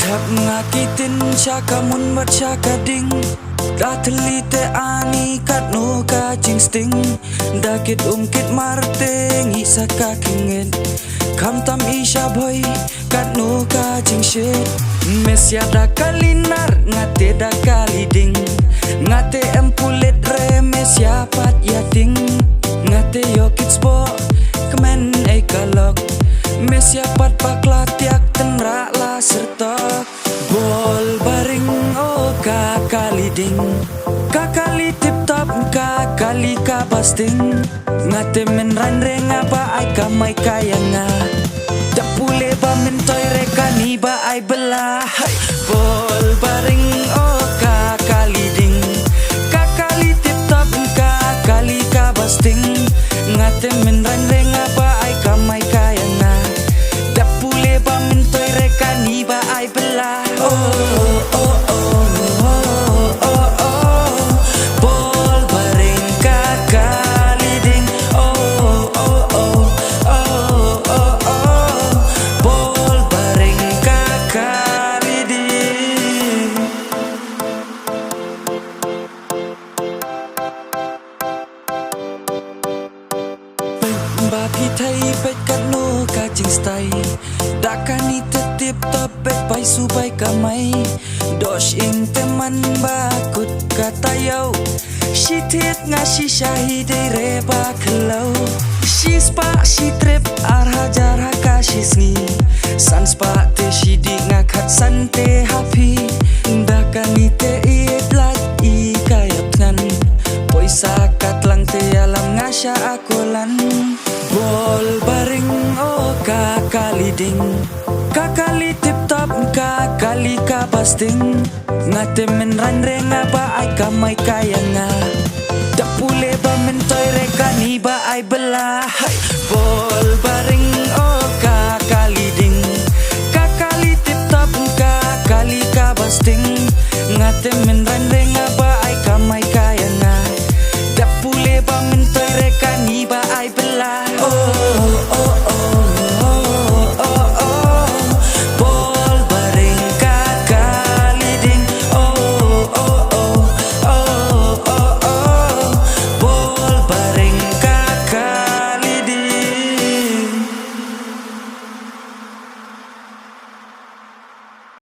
Hap ngakitin siya kamun mat siya kading Datlite ani kat no kajing sting Dakit ungkit marting isa kakingin Kam tam isya boy kat no kajing shit Mesya da kalinar ngate da kaliding Ngate empulit re mesya pat yating Ngate yo kids bo kemen ay kalok Mesya pat paklatiak tenrak la sertok Bol baring oh kakaliding Kakali tip top kakali kabasting Ngate men ranre ngaba ay kamay kaya nga Dapule ba mentoy reka ni ba ay bela Bol baring oh kakaliding Kakali tip top kakali kabasting Ngate men ranre ngaba ay kamay kaya nga Dapule ba mentoy reka ni ba ay bela Oh oh oh oh oh oh Bol baring kakaliding Oh oh oh oh oh oh Bol baring kakaliding Bapi thai pet kat no kajing stai Dakani tetip topet pai subai kamai Dosh ing teman bakut kata yau Shi tit nga shi syahide reba kelau Shi spa shi trip arhajar haka shi sngi San spa te shi di ngakat san te happy Dakani te iit lak i kayap ngan Poisa kat lang te alam ngasya akolan Bol baring oh kakaliding Kakali tip top kakali kabasting Ngate men ranre ngaba ay kamay kaya nga Dapule ba mentoy reka ni ba ay bela Bol baring oh kakaliding Kakali tip top kakali kabasting Ngate men ranre